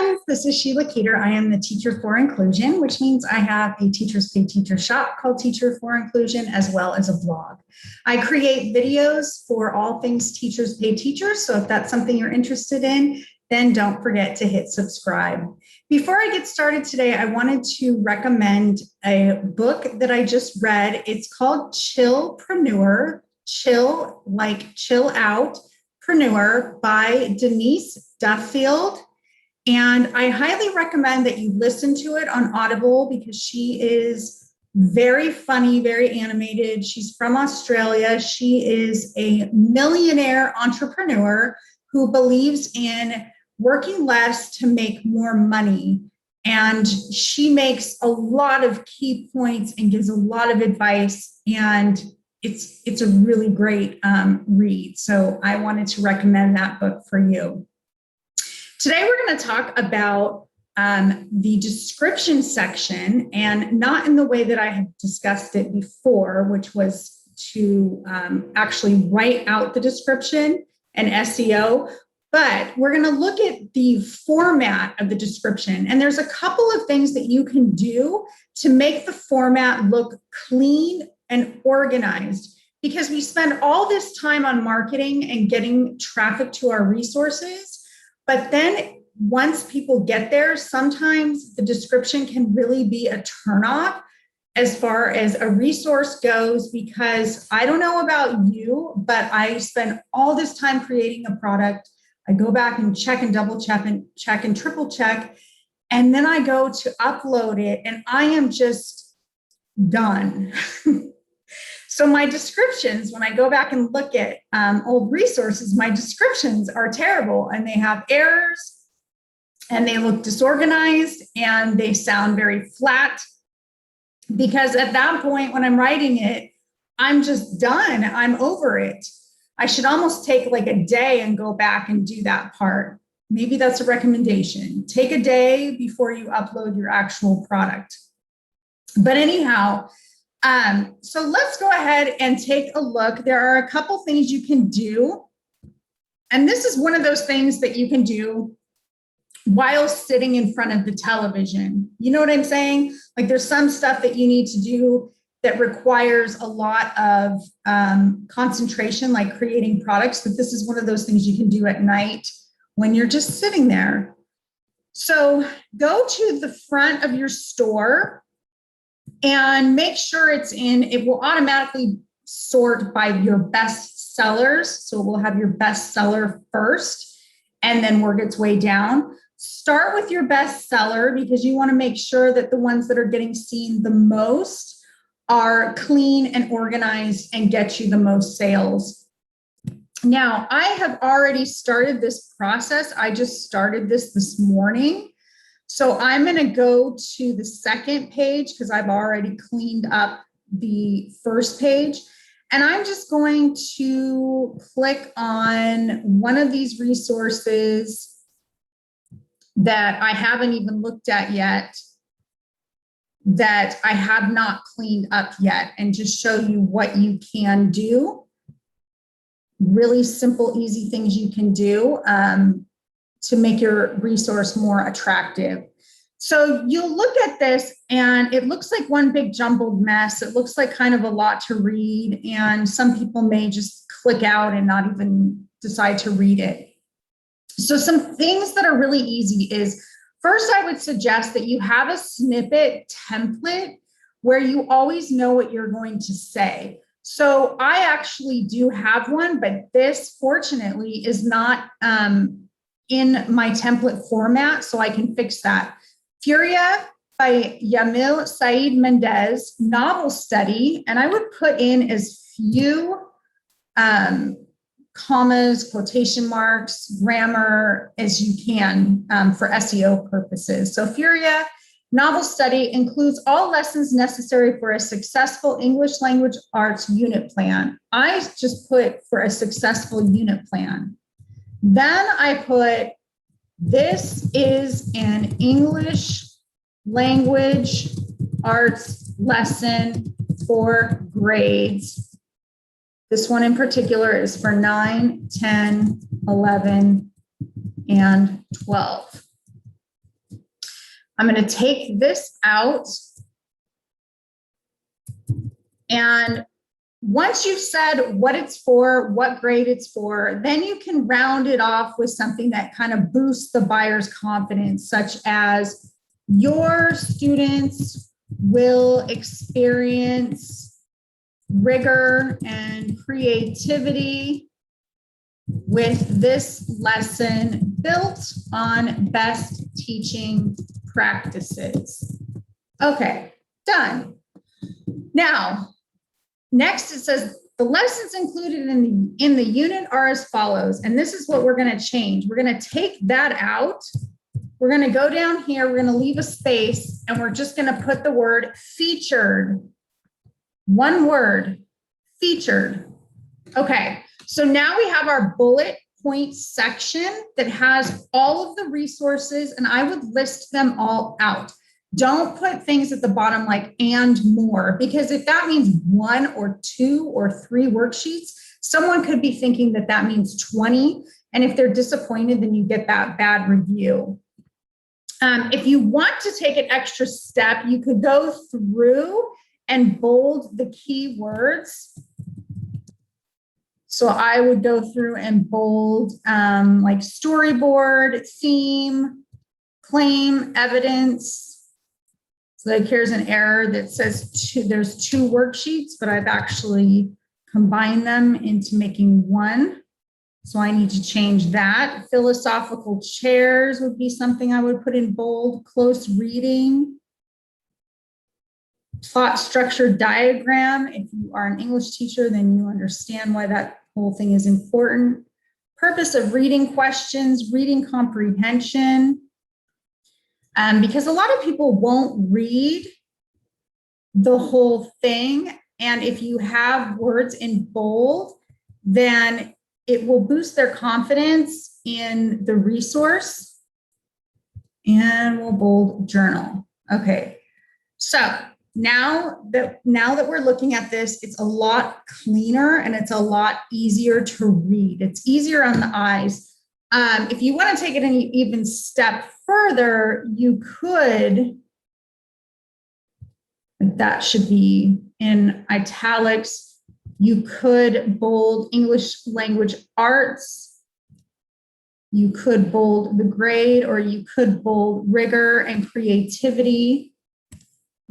friends, this is Sheila Keeter. I am the Teacher for Inclusion, which means I have a Teachers Pay Teacher shop called Teacher for Inclusion, as well as a blog. I create videos for all things Teachers Pay Teachers, so if that's something you're interested in, then don't forget to hit subscribe. Before I get started today, I wanted to recommend a book that I just read. It's called Chillpreneur, chill like chill out, Preneur by Denise Duffield. And I highly recommend that you listen to it on Audible because she is very funny, very animated. She's from Australia. She is a millionaire entrepreneur who believes in working less to make more money. And she makes a lot of key points and gives a lot of advice. And it's a really great read. So I wanted to recommend that book for you. Today, we're going to talk about the description section, and not in the way that I have discussed it before, which was to actually write out the description and SEO, but we're going to look at the format of the description. And there's a couple of things that you can do to make the format look clean and organized, because we spend all this time on marketing and getting traffic to our resources. But then once people get there, sometimes the description can really be a turnoff as far as a resource goes, because I don't know about you, but I spend all this time creating a product. I go back and check and double check and triple check, and then I go to upload it and I am just done. So my descriptions, when I go back and look at old resources, my descriptions are terrible and they have errors and they look disorganized and they sound very flat, because at that point when I'm writing it, I'm just done. I'm over it. I should almost take like a day and go back and do that part. Maybe that's a recommendation. Take a day before you upload your actual product. But anyhow, so let's go ahead and take a look. There are a couple things you can do. And this is one of those things that you can do while sitting in front of the television. You know what I'm saying? Like there's some stuff that you need to do that requires a lot of concentration, like creating products, but this is one of those things you can do at night when you're just sitting there. So go to the front of your store and make sure it will automatically sort by your best sellers. So it will have your best seller first and then work its way down. Start with your best seller because you want to make sure that the ones that are getting seen the most are clean and organized and get you the most sales. Now, I have already started this process. I just started this morning. So I'm going to go to the second page because I've already cleaned up the first page. And I'm just going to click on one of these resources that I haven't even looked at yet, that I have not cleaned up yet, and just show you what you can do. Really simple, easy things you can do to make your resource more attractive. So you'll look at this and it looks like one big jumbled mess. It looks like kind of a lot to read, and some people may just click out and not even decide to read it. So some things that are really easy is, first, I would suggest that you have a snippet template where you always know what you're going to say. So I actually do have one, but this fortunately is not in my template format, so I can fix that. Furia by Yamil Said Mendez, novel study, and I would put in as few commas, quotation marks, grammar as you can for SEO purposes. So Furia, novel study, includes all lessons necessary for a successful English language arts unit plan. I just put for a successful unit plan. Then I put, this is an English language arts lesson for grades. This one in particular is for 9, 10, 11, and 12. I'm going to take this out. And once you've said what it's for, what grade it's for, then you can round it off with something that kind of boosts the buyer's confidence, such as your students will experience rigor and creativity with this lesson built on best teaching practices. Okay, done. Now, next it says the lessons included in the unit are as follows, and this is what we're going to change. We're going to take that out. We're going to go down here, we're going to leave a space, and we're just going to put the word featured. One word, featured. Okay, so now we have our bullet point section that has all of the resources, and I would list them all out. Don't put things at the bottom like and more, because if that means 1 or 2 or 3 worksheets, someone could be thinking that that means 20. And if they're disappointed, then you get that bad review. If you want to take an extra step, you could go through and bold the key words. So I would go through and bold like storyboard, theme, claim, evidence. So like here's an error that says there's 2 worksheets, but I've actually combined them into making 1. So I need to change that. Philosophical chairs would be something I would put in bold. Close reading. Thought structure diagram. If you are an English teacher, then you understand why that whole thing is important. Purpose of reading questions, reading comprehension. Because a lot of people won't read the whole thing. And if you have words in bold, then it will boost their confidence in the resource. And we'll bold journal. Okay, so now that we're looking at this, it's a lot cleaner and it's a lot easier to read. It's easier on the eyes. If you want to take it an even step further, you could, that should be in italics. You could bold English language arts. You could bold the grade, or you could bold rigor and creativity.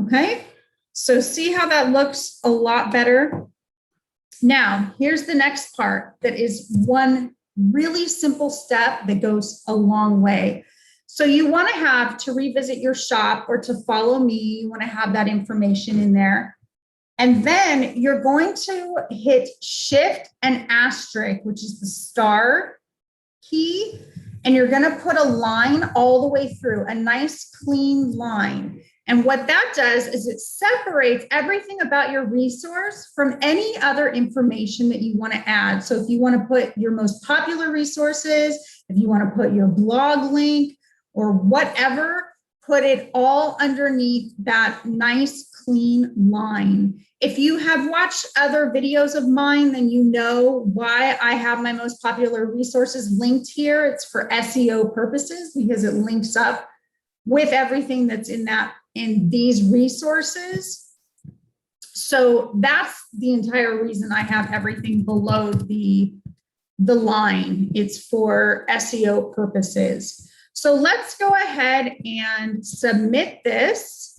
Okay, so see how that looks a lot better. Now, here's the next part that is one really simple step that goes a long way. So you want to have to revisit your shop or to follow me. You want to have that information in there. And then you're going to hit Shift and asterisk, which is the star key. And you're going to put a line all the way through, a nice clean line. And what that does is it separates everything about your resource from any other information that you want to add. So if you want to put your most popular resources, if you want to put your blog link or whatever, put it all underneath that nice clean line. If you have watched other videos of mine, then you know why I have my most popular resources linked here. It's for SEO purposes because it links up with everything that's in these resources. So that's the entire reason I have everything below the line. It's for SEO purposes. So let's go ahead and submit this.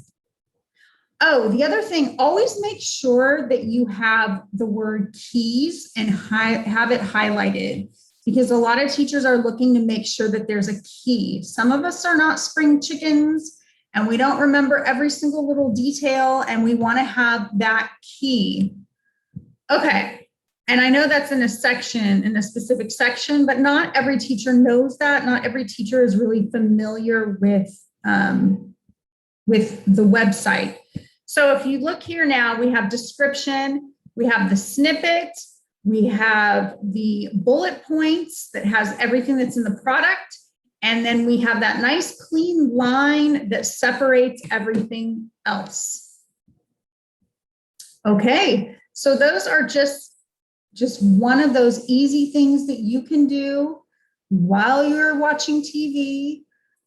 Oh, the other thing, always make sure that you have the word keys and have it highlighted, because a lot of teachers are looking to make sure that there's a key. Some of us are not spring chickens and we don't remember every single little detail, and we want to have that key. Okay. And I know that's in a specific section, but not every teacher knows that. Not every teacher is really familiar with the website. So if you look here now, we have description, we have the snippet, we have the bullet points that has everything that's in the product, and then we have that nice clean line that separates everything else. Okay, so those are just one of those easy things that you can do while you're watching TV,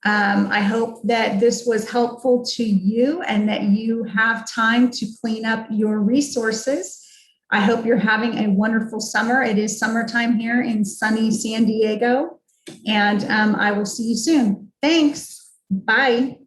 I hope that this was helpful to you and that you have time to clean up your resources. I hope you're having a wonderful summer. It is summertime here in sunny San Diego, and I will see you soon. Thanks. Bye.